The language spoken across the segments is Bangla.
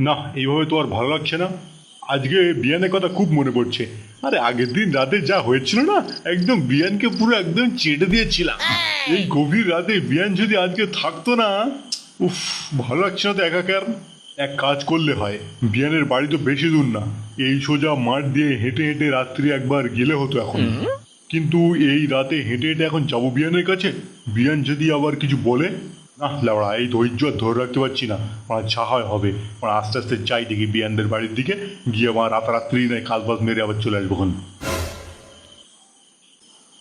না, এইভাবে তো আর ভালো লাগছে না। আজকে বিয়ানের কথা খুব মনে পড়ছে। আরে আগের দিন রাতে যা হয়েছিল না, একদম বিয়ানকে পুরো একদম চেটে দিয়েছিলাম। এই গভীর রাতে বিয়ান যদি আজকে থাকতো না, উফ, ভালো লাগছে না তো একাকার। এক কাজ করলে হয়, বিয়ানের বাড়ি তো বেশি দূর না, এই সোজা মাঠ দিয়ে হেঁটে হেঁটে রাত্রি একবার গেলে হতো এখন। কিন্তু এই রাতে হেঁটে হেঁটে এখন যাবো বিয়ানের কাছে, বিয়ান যদি আবার কিছু বলে। না লাউড়া, এই ধৈর্য আর ধরে রাখতে পারছি না। আমার যা হয় হবে, আমার আস্তে আস্তে যাই দেখি বিয়ানদের বাড়ির দিকে গিয়ে আমার রাতারাত্রি নয় কাজ বাজ মেরে আবার চলে আসবো।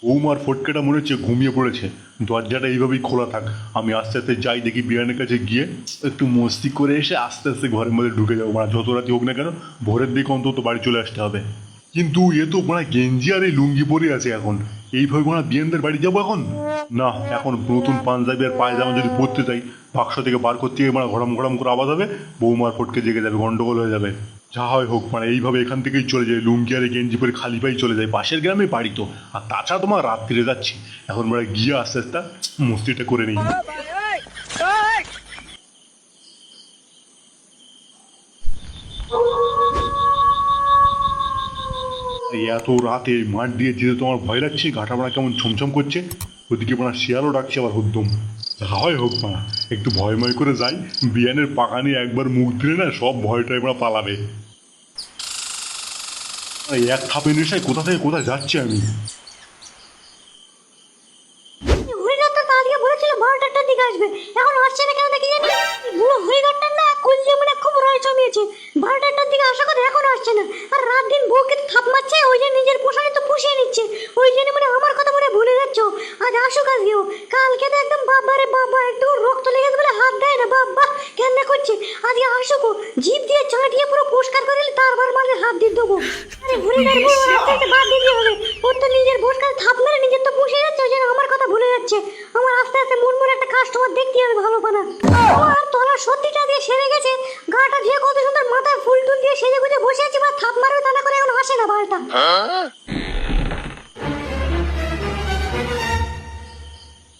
বৌমার ফটকেটা মনে হচ্ছে ঘুমিয়ে পড়েছে, দরজাটা এইভাবেই খোলা থাক। আমি আস্তে আস্তে যাই দেখি বিয়ানের কাছে গিয়ে একটু মস্তি করে এসে আস্তে আস্তে ঘরের মধ্যে ঢুকে যাবো। মানে যত রাতি হোক না কেন, ভোরের দিকে অন্তত বাড়ি চলে আসতে হবে। কিন্তু এ তো মানে গেঞ্জি আর এই লুঙ্গি পরে আছে এখন, এইভাবে মানে বিয়ানদের বাড়ি যাবো এখন? না, এখন নতুন পাঞ্জাবি আর পায়জামা যদি পরতে চাই, বাক্স থেকে বার করতে গিয়ে মানে ঘড়াম ঘড়াম করে আওয়াজ হবে, বৌমার ফটকে জেগে যাবে, গন্ডগোল হয়ে যাবে। যা হয় হোক, মানে এইভাবে এখান থেকেই চলে যায়, লুঙ্গি আর গেঞ্জি পরে খালি পাই চলে যায়, পাশের গ্রামে বাড়ি তো। আর তাছাড়া তোমার রাত্রিরে যাচ্ছি, এখন মানে গিয়ে আস্তে আস্তে মস্তিটা করে নিই। এই এত রাতে মাঠ দিয়ে যেতে তোমার ভয় লাগছে, গাটা মারা কেমন ছমছম করছে, ওদিকে মানে শিয়ালও ডাকছে আবার হুদ্দম। যা হয় হোক মারা, একটু ভয়ময় করে যাই, বিয়ানের পাকানি একবার মুখ দিলে না সব ভয়টাই মানে পালাবে। এই এক থাপে নেশায় কোথা থেকে কোথায় যাচ্ছি আমি। হরিঘাটটা তো আজকে বলেছিল 12টার দিকে আসবে, এখন আসছে না কেন দেখি জানি। বুড়ো হরিঘাটটা না কলজে মানে খুব রয় জমিয়েছে, 12টার দিকে আশা করে এখনো আসছে না। আর রাত দিন বউকে তো থাপ মারছে, ওই যে নিজের পোশাকে তো পুষিয়ে নিচ্ছে, ওই জন্য মানে আমার কথা মনে ভুলে যাচ্ছ। আজ আসুক আজকেও, কালকে তো একদম বাবা রে বাবা, একটু রক্ত লেগেছে বলে হাত দেয় না, বাবা কেন করছে। আজকে আসুকও, জিভ দিয়ে চাটিয়ে পুরো পরিষ্কার করে দিলে তারপর মাঝে হাত দিয়ে দেবো। আরে হরিঘাট বউ আস্তে বাদ দিতে হবে, ওর তো নিজের পোশাকে থাপ মেরে নিজের তো পুষিয়ে যাচ্ছে, ওই জন্য আমার কথা ভুলে যাচ্ছে। আমার আস্তে আস্তে মন মনে একটা কাস্টমার দেখতে হবে ভালো পানা। আমার তলা সত্যিটা দিয়ে সেরে গেছে, গাটা ধুয়ে কত সুন্দর মাথায় ফুল টুল দিয়ে সেজে গুজে বসে আছি, বা থাপ মারবে তা না করে এখন আসে না বালটা।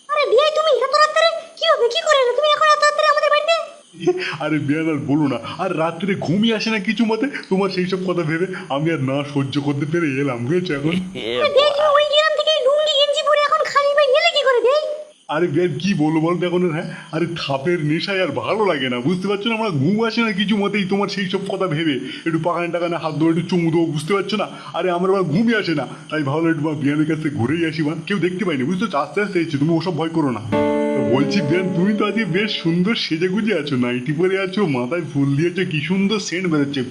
আরে বিয়ে, তুমি এত রাত্রে কি হবে, কি করে এলে তুমি এখন এত রাত্রে আমাদের বাড়িতে? আরে বিয়ান আর বলো না, আর রাত্রে ঘুমিয়ে আসে না কিছু মতে, তোমার সেই সব কথা ভেবে আমি আর না সহ্য করতে পেরে এলাম, বুঝেছো এখন। আরে বিয়ে, তুমি ওই গ্রাম থেকে লুঙ্গি গেঞ্জি পরে এখন খালি পায়ে এলে কি করে বিয়ে? আরে বিয়ান কি বলবো বলতো এখন, হ্যাঁ, আরে থাপের নেশায় আর ভালো লাগে না, বুঝতে পারছো না, আমার ঘুম আসে না কিছু মতেই তোমার সেই সব কথা ভেবে। একটু পাকানে টাকানে হাত ধরে একটু চুমু দেবো, বুঝতে পারছো না। আরে আমার আবার ঘুমই আসে না, তাই ভাবলাম একটু বিয়ানের কাছে ঘুরেই আসি, বা কেউ দেখতে পাইনি, বুঝতে পারছো, আস্তে আস্তে এসেছি, তুমি ওসব ভয় করো না। তো বলছি বিয়ান, তুমি তো আজকে বেশ সুন্দর সেজে গুজে আছো, নাইটি পরে আছো, মাথায় ফুল দিয়েছো, কি সুন্দর সেন্ট বেরোচ্ছে।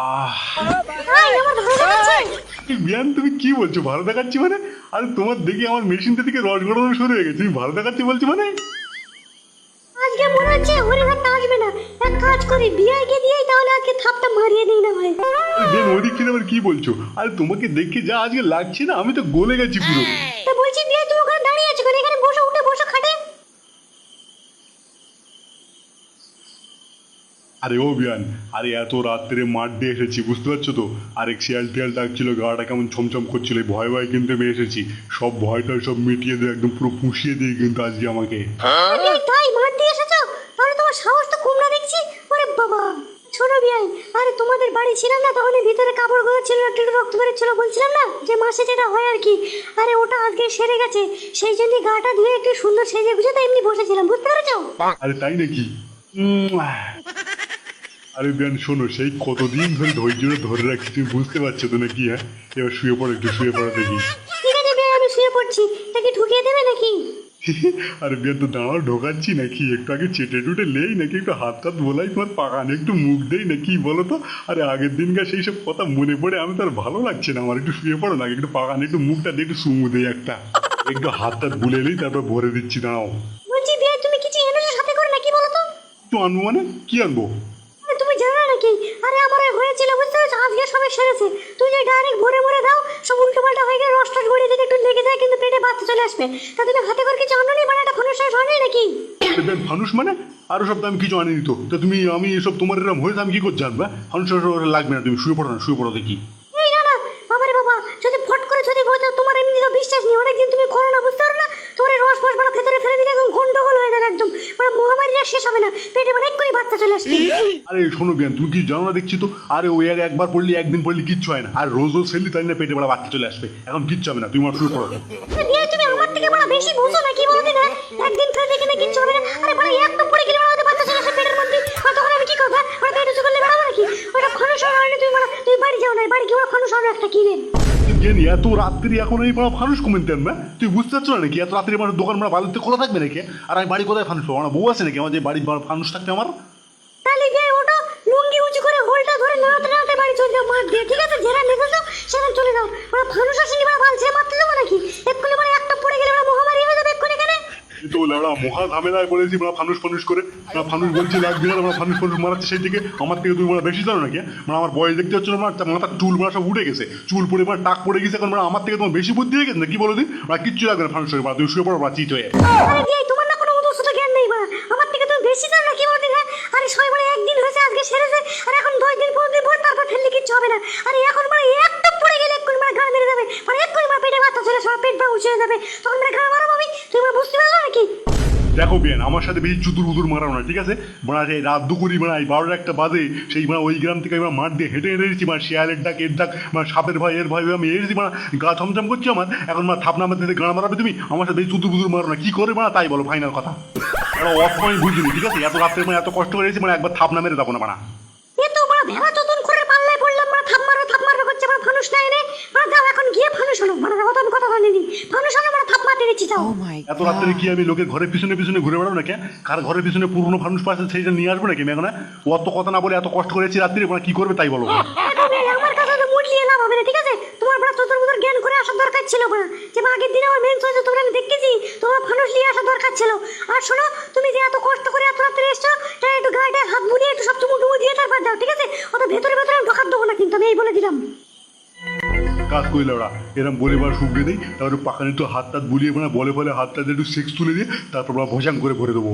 আহ আই আমার ভালো লাগছে। বিয়ান, তুমি কি বলছো ভালো দেখাচ্ছি মানে? আরে তোমার দেখি আমার মেশিনটা থেকে রস গড়ানো শুরু হয়ে গেছে, তুমি ভালো দেখাচ্ছি বলছো মানে? আজকে মনে হচ্ছে হরিঘাটটা আসবে না, এক কাজ করি বিয়াইকে দিয়েই তাহলে আজকে থাপটা মারিয়ে দিই না ভাই। বেন ওদিক থেকে আবার কি বলছো? আরে তোমাকে দেখে যা আজকে লাগছে না, আমি তো গলে গেছি পুরো। তা বলছি বিয়াই, তুমি ওখানে দাঁড়িয়ে আছো কেন? এখানে বসো, উঠে বসো খাটে। আরে ও বিয়ান, আরে এত রাত্রে মাঠ দিয়ে এসেছি, বুঝতে পারছো তো। আরেক শিয়াল টিয়াল ডাকছিল, গাটা কেমন ছমছম করছিল, এই ভয় ভয় কিন্তু আমি এসেছি। সব ভয়টা সব মিটিয়ে দিয়ে একদম পুরো পুষিয়ে দিয়ে কিন্তু আজকে আমাকে। বিয়াই তাই মাঠ দিয়ে এসেছো? তাহলে তোমার সাহস তো কম না দেখছি। ওরে বাবা, শোনো বিয়াই, আরে তোমাদের বাড়ি ছিলাম না তখন ভিতরে কাপড় গুলো ছিল, একটু রক্ত বেরোচ্ছিল, বলছিলাম না যে মাসে যেটা হয় আর কি। আরে ওটা আজকে সেরে গেছে, সেই জন্য গাটা ধুয়ে একটু সুন্দর সেজে গুজে তো এমনি বসেছিলাম, বুঝতে পেরেছো? আরে তাই নাকি? আরে বিয়ান শোনো, সেই কতদিন ধরে ধৈর্য ধরে রাখছি, তুমি বুঝতে পারছো তো নাকি? হ্যাঁ, এবার শুয়ে পড়ো, একটু শুয়ে পড়ো দেখি। ঠিক আছে বিয়াই, আমি শুয়ে পড়ছি, নাকি ঢুকিয়ে দেবে নাকি? আরে বিয়ান তো দাঁড়াও, ঢোকাচ্ছি নাকি, একটু আগে চেটে টুটে লেই নাকি, একটু হাত টাত বোলাই, তোমার পাকানে একটু মুখ দেই নাকি, বলো তো। আরে আগের দিনকার সেই সব কথা মনে পড়ে আমি তো আর ভালো লাগছে না আমার, একটু শুয়ে পড়ো নাকি, একটু পাকানে একটু মুখটা দিয়ে একটু চুমু দেই একটা, একটু হাত টাত বুলে নিই, তারপর ভরে দিচ্ছি, দাঁড়াও। বলছি বিয়াই, তুমি কিছু এনেছো সাথে করে নাকি বলো তো? তো আনবো মানে কি আনবো? আরে তুমি জানো নাকি, আরে আমার ওই হয়েছিল বুঝতে পারছো, আজকে সবে সেরেছে। তুই যে ডাইরেক্ট ভরে ভরে দাও, সব উল্টো পাল্টা হয়ে গেলে রস টস গড়িয়ে যদি একটু লেগে যায় কিন্তু পেটে বাচ্চা চলে আসবে। তা তুমি হাতে করে কিছু আনো নি, মানে একটা ফোনের শেষ হয়নি নাকি? আরে বিয়ান, ফানুস মানে? আরো সব তো আমি কিছু আনিনি তো। তা তুমি, আমি এসব তোমার এরকম হয়েছে আমি কি করছি জানবা? ফানুস লাগবে না, তুমি শুয়ে পড়ো না, শুয়ে পড়ো দেখি। এই না না, বাবারে বাবা, যদি ফট করে যদি বলতো, তোমার এমনি তো বিশ্বাস নেই, অনেকদিন তুমি করো না, বুঝতে পারো না। তোমার এই রস ফস মানে ভেতরে ফেলে দিলে একদম গন্ডগোল হয়ে যাবে একদম, মানে মহামারী আর শেষ হবে না, পেটে মানে এক করে বাচ্চা চলে আসবে। আরে শোনো বিয়ান, তুমি কি জানো না দেখছি তো, আরে ওই একবার পড়লি একদিন পড়লি কিচ্ছু হয় না, আর রোজ রোজ খেললি তাই না পেটে বড় বাচ্চা চলে আসবে, এখন কিচ্ছু হবে না, তুমি আমার শুরু করো। বিয়ে তুমি আমার থেকে বড় বেশি বুঝো নাকি বলতে না, একদিন ফেলে দেখে না কিচ্ছু হবে না, আরে বড় একটু পড়ে গেলে আমাদের বাচ্চা চলে আসবে পেটের মধ্যে, আর তখন আমি কি করব? ওরা পেটে চলে গেলে বেড়াবো নাকি? ওটা খনস হওয়ার তুমি বাড়ি যাও না, বাড়ি গিয়ে খনস হওয়ার একটা কিনে। জ্ঞানী এত রাত্রি এখন এই বড় ফানুস কমেন দেন না, তুই বুঝতে পারছো না নাকি এত রাত্রি আমার দোকান মানে বাড়িতে খোলা থাকবে নাকি? আর আমি বাড়ি কোথায় ফানুস পাবো? আমার বউ আছে নাকি আমার যে বাড়ি ফানুস থাকবে আমার? তাহলে বিয়ে ওটা লুঙ্গি উঁচু করে হোলটা ধরে নাড়াতে নাড়াতে বাড়ি চলে যাও, মার দিয়ে ঠিক আছে, যেরা নেমেছো সেখানে চলে যাও। ওরা ফানুস আসেনি বা বালছে মারতে যাবো নাকি? এক্ষুনি মানে একটা পড়ে গেলে ওরা মহামারী হয়ে যাবে এক্ষুনি এখানে। তো ওরা মহা ঝামেলায় পড়েছি, আমরা ফানুস ফানুস করে, আমরা ফানুস বলছি লাগবে না, আমরা ফানুস ফানুস মারাচ্ছে সেই থেকে, আমার থেকে তুমি মানে বেশি জানো নাকি? মানে আমার বয়স দেখতে হচ্ছে না, মাথার চুল মানে সব উঠে গেছে, চুল পড়ে মানে টাক পড়ে গেছে, এখন মানে আমার থেকে তোমার বেশি বুদ্ধি হয়ে গেছে না, কি বলো দিন? ওরা কিচ্ছু লাগবে না ফানুস করে, তুমি শুয়ে পড়ো বা চিট হয়ে। আরে বিয়ে তোমার না কোনো উদ্দেশ্য জ্ঞান নেই বা আমার থেকে তুমি বেশি জানো না কি বলতে? হ্যাঁ আরে সবাই মানে একদিন হয়েছে আজকে সেরেছে, আর এখন 10 দিন 15 দিন পর তারপর ফেললে কিচ্ছু হবে না। আরে এখন মানে একটা পড়ে গেলে এক্ষুনি মানে গা মেরে যাবে, মানে এক্ষুনি মানে পেটে বাচ্চা চলে সব পেট পা উঁচু হয়ে যাবে, তখন মানে গা মারাবো আমি, তুমি মানে বুঝতে পারছো নাকি? দেখো বিয়ান, আমার সাথে বেশি চুতুর বুতুর মারাও না, ঠিক আছে? মানে সেই রাত দুপুরি মানে 12টা 1টা বাজে, সেই মানে ওই গ্রাম থেকে আমরা মাঠ দিয়ে হেঁটে হেঁটে এসেছি, মানে শিয়ালের ডাক এর ডাক, মানে সাপের ভয় এর ভয় আমি এসেছি, মানে গা থমথম করছি আমার, এখন মানে থাপনা আমার দিতে গান মারাবে তুমি? আমার সাথে বেশি চুতুর বুতুর মারো না, কি করে মানে তাই বলো ফাইনাল কথা। অসময় বুঝিনি, ঠিক আছে? এত রাত্রে মানে এত কষ্ট করে এসেছি, মানে একবার থাপনা মেরে যাবো না মানে। এ তো মানে ভেড়া চতুন করে পাল্লায় পড়লাম, মানে থাপ মারবে করছে, মানে ফানুস নাই এনে, মানে যাও এখন গিয়ে ফানুস হলো, মানে অত আমি কথা বলিনি, ফানুস হলো মানে থাপ মারতে দিচ্ছি যাও। এত রাত্রে কি আমি লোকের ঘরের পিছনে পিছনে ঘুরে বেড়াবো নাকি? কার ঘরের পিছনে পুরনো ফানুস পাশে সেইটা নিয়ে আসবো নাকি আমি এখন? অত কথা না বলে এত কষ্ট করেছি রাত্রি, মানে কি করবে তাই বলো? আমার কাছে তো মুটলিয়ে লাভ হবে না, ঠিক আছে? তোমার বড় চতুর বুতুর জ্ঞান করে আসার দরকার ছিল না, যে আগের দিন আমার মেন্স হয়েছে তোমরা আমি দেখেছি, তোমার ফানুস নিয়ে আসার দরকার ছিল। আর শোনো, তুমি যে এত কষ্ট করে এত রাত্রে এসছো, তাই একটু গায়ে হাত বুলিয়ে একটু সব চুমু টুমু দিয়ে তারপর যাও, ঠিক আছে? অত ভেতরে ভেতরে আমি ঢোকার দেবো না কিন্তু, আমি এই বলে দিলাম। কাজ করলে ওরা এরম বলেবার শুকিয়ে দেয়, তারপরে পাখানি তো হাত টাত বুলিয়ে মানে বলে বলে হাতটা একটু সেক্স তুলে দিয়ে তারপর আমরা ভোজান করে ভরে দেবো।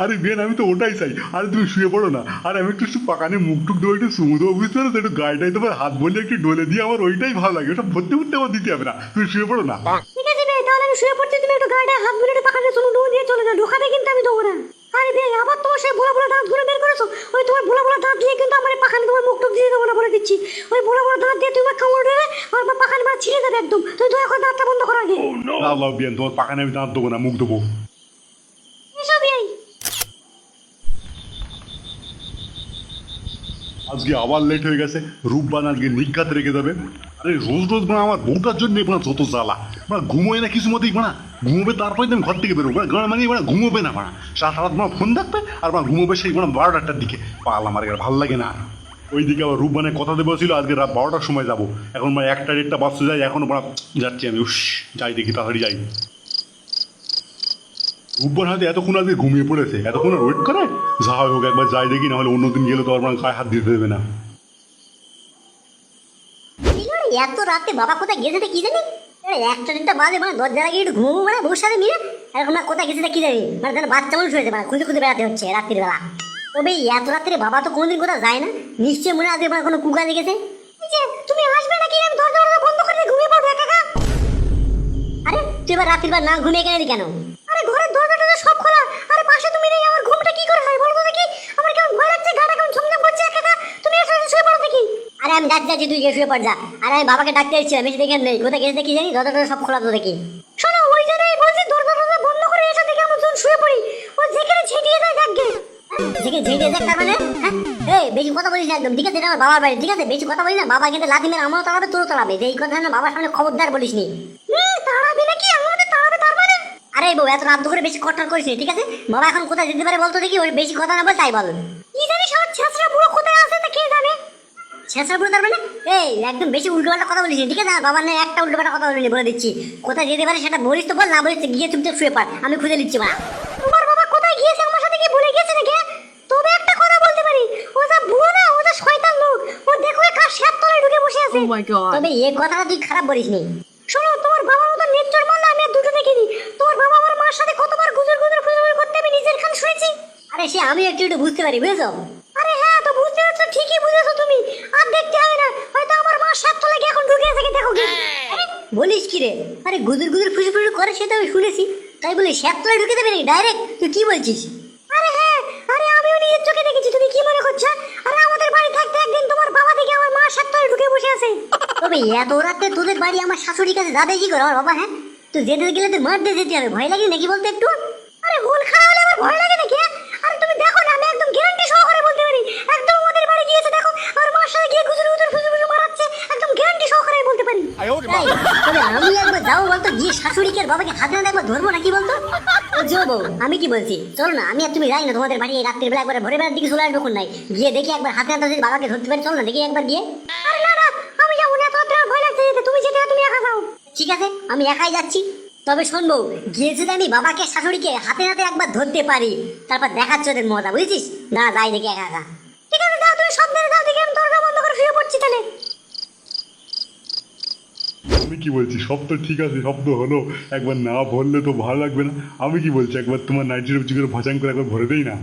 আরে বেন আমি তো ওটাই চাই, আরে তুমি শুয়ে পড়ো না, আর আমি একটু পাকানে মুখ টুক দেবো, একটু চুমু দেবো, বুঝতে পারো? একটু গায়েটাই তোমার হাত বলে একটু ডলে দিয়ে আমার ওইটাই ভালো লাগে, ওটা ভর্তি ভর্তি আমার দিতে হবে না, তুমি শুয়ে পড়ো না। ঠিক আছে বে, তাহলে আমি শুয়ে পড়ছি, তুমি একটু গায়ে হাত বুলিয়ে একটু পাখানে চুমু টুমু দিয়ে চলে যাও, ঢোকাতে কিন্তু আমি দেবো না। আরে বে, আবার তোমার সেই বোলা বোলা দাঁত ঘুরে বের করেছো, ওই তোমার বোলা বোলা দাঁত দিয়ে কিন্তু আমার পাখানে তোমার মুখ টুক দিয়ে দেবো না বলে দিচ্ছি, ওই বোলা বোলা দাঁত দিয়ে তুমি কামড় দেবে আর পাখানে মার ছিঁড়ে যাবে একদম, তুমি দয়া করে দাঁতটা বন্ধ করো আগে। আল্লাহ বিয়ান, তোমার পাখানে আমি দাঁত দেবো না, মুখ দেবো। এসব এই আজকে আবার লেট হয়ে গেছে, রূপবান আজকে নিঘাত রেখে দেবে। আরে রোজ রোজ মানে আমার বউটার জন্য মানে যত জ্বালা, মানে ঘুমোয় না কিছু মতেই, মানে ঘুমোবে তারপরে তুমি ঘর থেকে বেরোবো, মানে মানে ঘুমোবে না, মানে সারা রাত মানে ফোন থাকবে আর মানে ঘুমোবে সেই মানে 12টার দিকে, পাল আমার ভালো লাগে না। ওইদিকে আবার রূপবানের কথা দেবো ছিল আজকে রাত 12টার সময় যাবো, এখন মানে 1টা 1টা বাজতে যাই, এখনো মানে যাচ্ছি আমি, যাই দেখি তাড়াতাড়ি যাই। রূপবান হয়তো এতক্ষণ আজকে ঘুমিয়ে পড়েছে, এতক্ষণ আর ওয়েট করে, যা হয় হোক একবার যাই দেখি, নাহলে অন্যদিন গেলে তো আর মানে গায়ে হাত দিতে দেবে না। এত রাতে বাবা কোথায় গেছে কি জানি, একটা দিনটা বাজে, মানে দরজা লাগিয়ে একটু ঘুমবো মানে বউর সাথে মিলে, এখন না কোথায় গেছে কি জানি, মানে যেন বাচ্চা মানুষ হয়েছে, মানে খুঁজে খুঁজে বেড়াতে হচ্ছে রাত্রির বেলা। তবে এত রাত্রে বাবা তো কোনোদিন কোথাও যায় না, নিশ্চয়ই মনে আজকে মানে কোনো কুকা লেগেছে। তুমি আসবে নাকি আমি দরজা বন্ধ করে ঘুমিয়ে পড়বো একা একা? আরে তুই এবার রাত্রির বেলা না ঘুমিয়ে গেলি কেন? আরে ঘরের দরজাটা সব খোলা, আরে পাশে তুমি নেই, আমার ঘুমটা কি করে হয় বলবো দেখি? আমার কেমন ভয় লাগছে, গাটা কেমন ঝমঝম করছে একা একা, তুমি এসে শুয়ে পড়ো দেখি। আরে আমি যাচ্ছি, তুই গিয়ে শুয়ে পড় যা। আরে আমি বাবাকে ডাকতে এসেছিলাম, এসে দেখে নেই, কোথায় গেছে দেখি জানি, দরজাটা সব খোলা তো দেখি। শোনো, ওই জন্যই বলছি দরজাটা বন্ধ করে এসে দেখে আমার জন্য শুয়ে পড়ি, ও যেখানে ছেটিয়ে যায় যাকে যেখানে ঝেঁটিয়ে যায়, তার মানে এই বেশি কথা বলিস না একদম, ঠিক আছে? এটা আমার বাবার বাড়ি, ঠিক আছে? বেশি কথা বলিস না, বাবা কিন্তু লাথি মেরে আমারও তাড়াবে তোরও তাড়াবে, যে এই কথা না বাবার সামনে খবরদার বলিস নি। তাড়াবে নাকি আমাদের তাড়াবে তার মানে? আরে বউ এত রাত করে বেশি কটর করিস নি, ঠিক আছে? বাবা এখন কোথায় যেতে পারে বলতো দেখি, ওই বেশি কথা না বল তাই বল। কি জানি সব ছেঁচড়া বুড়ো কোথায় আছে তা কে জানে? ছেঁচড়া বুড়ো তার মানে? এই একদম বেশি উল্টোপাল্টা কথা বলিস, ঠিক আছে? বাবার না একটা উল্টোপাল্টা কথা বলিনি, বলে দিচ্ছি। কোথায় যেতে পারে সেটা বলিস তো বল, না বলিস গিয়ে চুপচাপ শুয়ে পড়, আমি খুঁজে নিচ্ছি। মা তোমার বাবা কোথায় গিয়েছে আমার সাথে কি ভুলে গেছে নাকি? তবে একটা কথা বলতে পারি, ও যা বুড়ো না, ও যা শয়তান লোক, ও দেখো একা শ্যাপ তলায় ঢুকে বসে আছে। তবে এই কথাটা তুই খারাপ বলিসনি। শোনো, তোমার বাবার মতো নেচর মারলে আমি আর দুটো দেখিনি। তোমার বাবা আমার মার সাথে কতবার গুজর গুজর ফুজর করতে আমি নিজের খান শুনেছি। আরে সে আমি একটু একটু বুঝতে পারি, বুঝেছো? আরে হ্যাঁ, তো বুঝতে পারছো, ঠিকই বুঝেছো তুমি, আর দেখতে হবে না, হয়তো আমার মার শ্যাপ তলায় এখন ঢুকে আছে, দেখো কি বলিস কি রে? আরে গুজর গুজর ফুজর ফুজর করে সেটা আমি শুনেছি, তাই বলে শ্যাপ তলায় ঢুকে দেবে নাকি ডাইরেক্ট? তুই কি বলছিস? আরে হ্যাঁ, আরে আমিও নিজের কুয়াশার তলে ঢুকে বসে আছে। তবে এত রাতে তোদের বাড়ি আমার শাশুড়ির কাছে যাবে কি করে আমার বাবা? হ্যাঁ, তুই যেতে গেলে তো মারতে যেতে হবে, ভয় লাগে নাকি বলতে একটু? আরে হুল খাওয়া হলে আমার ভয় লাগে নাকি? আরে তুমি দেখো না, আমি একদম গ্যারান্টি সহকারে বলতে পারি, একদম আমাদের বাড়ি গিয়েছে দেখো, আর মার সাথে গিয়ে গুজুর উদুর ফুজুর মারাচ্ছে, একদম গ্যারান্টি সহকারে বলতে পারি। তাই? তবে আমি একবার যাবো বলতো, গিয়ে শাশুড়িকে আর বাবাকে হাতে না একবার ধরবো নাকি বলতো? ও যাবো, আমি কি বলছি, চলো না, আমি আর তুমি যাই না তোমাদের বাড়ি এই রাত্রির বেলা, একবার ভোরের বেলার দিকে চলে আসবো, নাই গিয়ে দেখি একবার হাতে হাতে যদি বাবাকে ধরতে পারি, চল না দেখি একবার গিয়ে। আরে না না, আমি যাবো না, তোমার তোমার ভয় লাগছে যেতে, তুমি যেতে তুমি একা যাও। ঠিক আছে, আমি একাই যাচ্ছি। তবে শুনবো, গিয়ে যদি আমি বাবাকে শাশুড়িকে হাতে হাতে একবার ধরতে পারি, তারপর দেখাচ্ছ ওদের মজা, বুঝেছিস? না যাই দেখি একা একা। ঠিক আছে যাও, তুমি সাবধানে যাও, দেখি আমি দরজা বন্ধ করে শুয়ে পড়ছি তাহলে। আমি কি বলছি, সব তো ঠিক আছে, সব তো হলো, একবার না ভরলে তো ভালো লাগবে না। আমি কি বলছি, একবার তোমার নাইটের উপর করে ভাসাং করে একবার ভরে দেই না?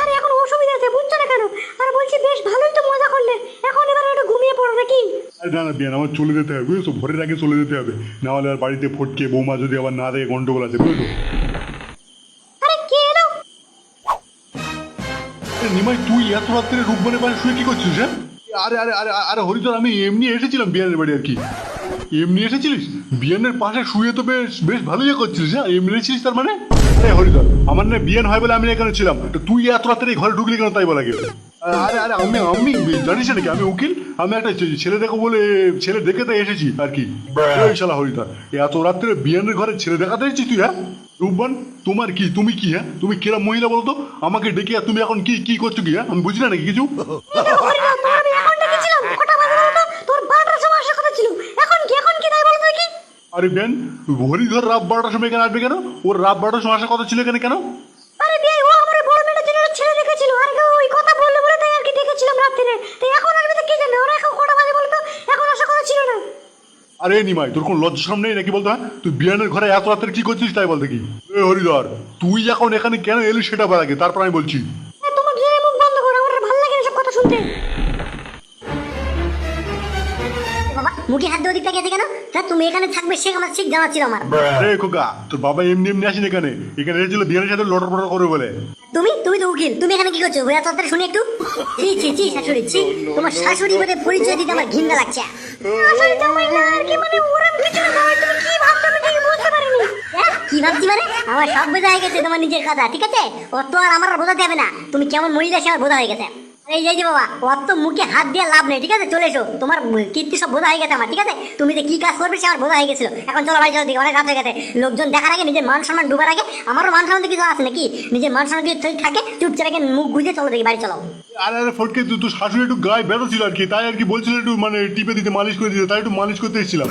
আরে এখন অসুবিধা আছে, বুঝছো না কেন? আর বলছি বেশ ভালোই তো মজা করলে, এখন এবার একটু ঘুমিয়ে পড়ো নাকি? আরে না না বিয়ান, আমার চলে যেতে হবে বুঝেছো, ভোরের আগে চলে যেতে হবে, না হলে আর বাড়িতে ফটকে বৌমা যদি আবার না দেখে গন্ডগোল আছে বুঝেছো। আরে কে এলো? আরে নিমাই, তুই এত রাত্রে রূপবানের বাড়ি শুয়ে কি করছিস? হ্যাঁ, আরে আরে আরে আরে হরিধর, আমি এমনি এসেছিলাম বিয়ানের বাড়ি আর কি। এমনি এসেছিলিস? বিয়ানের পাশে শুয়ে তো বেশ বেশ ভালোই করছিলিস। হ্যাঁ, এমনি এসেছিলিস তার মানে? আরে হরিধর, আমার না বিয়ান হয় বলে আমি এখানে ছিলাম, তো তুই এত রাত্রে ঘরে ঢুকলি কেন তাই বলা গেল? আরে আরে আমি আমি জানিস নাকি আমি উকিল, আমি একটা ছেলে দেখো বলে ছেলে দেখে তাই এসেছি আর কি। এই শালা হরিধর, এত রাত্রে বিয়ানের ঘরে ছেলে দেখাতে এসেছিস তুই? হ্যাঁ রূপবান, তোমার কি, তুমি কি, হ্যাঁ তুমি কিরম মহিলা বলতো? আমাকে ডেকে আর তুমি এখন কি কি করছো কি? হ্যাঁ আমি বুঝি না নাকি কিছু? আমি এখন ডেকেছিলাম, কটা বাজে বলতো? তোর 12টার সময় আসার কথা ছিল, এখন কি তাই বলতো কি? আরে বেন, হরিধর রাত 12টার সময় এখানে আসবে কেন? ওর রাত 12টার সময় আসার কথা ছিল এখানে কেন? আরে বিয়ে, ও আমার বড় মেয়েটার জন্য একটা ছেলে দেখেছিল, আর ওই কথা বললে বলে তাই আর কি দেখেছিলাম রাত্রিরে। তাই এখন আসবে তো কে জানে, ওরা এখন কটা বাজে বলতো? এখন আসার কথা ছিল না। আরে নিমাই, তোর কোন লজ্জা শরম নেই নাকি বলতো? হ্যাঁ, তুই বিয়ানের ঘরে এত রাত্রে কি করছিস তাই বলতে কি? এ হরিধর, তুই এখন এখানে কেন এলি সেটা বল আগে, তারপর আমি বলছি। তোমার বিয়ে মুখ বন্ধ করো, আমার ভালো লাগে না সব কথা শুনতে। বাবা মুখে হাত দিয়ে ওদিকটা গেছে কেন? তা তুমি এখানে থাকবে সে আমার ঠিক জানা ছিল আমার। আরে খোকা, তোর বাবা এমনি এমনি আসেন এখানে, এখানে এসেছিল বিয়ানের সাথে লটর পটর করে বলে। তুমি তুমি তো উকিল, তুমি এখানে কি করছো? ওরা তো শুনি একটু। ছি ছি ছি শাশুড়ি, ছি, তোমার শাশুড়ি বলে পরিচয় দিতে আমার ঘৃণা লাগছে। আসলে জামাই না আর কি, মানে ওরম কিছু না, জামাই তুমি কি ভাবছো আমি ঠিক বুঝতে পারিনি। হ্যাঁ, কি ভাবছি মানে? আমার সব বোঝা হয়ে গেছে তোমার নিজের কথা, ঠিক আছে? অত আর আমার আর বোঝাতে হবে না, তুমি কেমন মহিলা সে আমার বোঝা হয়ে গেছে। এই যে বাবা, অত মুখে হাত দিয়ে লাভ নেই, ঠিক আছে? চলে এসো, তোমার কীর্তি সব বোঝা হয়ে গেছে আমার, ঠিক আছে? তুমি যে কি কাজ করবে সে আমার বোঝা হয়ে গেছিল। এখন চলো বাড়ি চলো, দিকে অনেক রাত হয়ে গেছে, লোকজন দেখার আগে নিজের মান সম্মান ডুবার আগে, আমারও মান সম্মান কিছু আছে নাকি? নিজের মান সম্মান কিছু থাকে, চুপচাপ আগে মুখ গুজে চলো দেখি বাড়ি চলো। আরে আরে ফটকে, তুই তোর শাশুড়ি একটু গায়ে ব্যথা ছিল আর কি, তাই আর কি বলছিল একটু মানে টিপে দিতে, মালিশ করে দিতে, তাই একটু মালিশ করতে এসেছিলাম।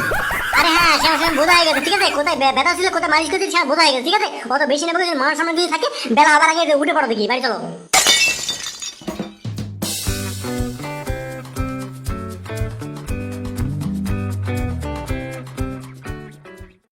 আরে হ্যাঁ, সে আমার বোঝা হয়ে গেছে, ঠিক আছে? কোথায় ব্যথা ছিল, কোথায় মালিশ করতে সে বোঝা হয়ে গেছে, ঠিক আছে? অত বেশি না বলে মান সম্মান যদি থাকে, বেলা আবার আগে উঠে পড়ো দেখি বাড়ি চলো।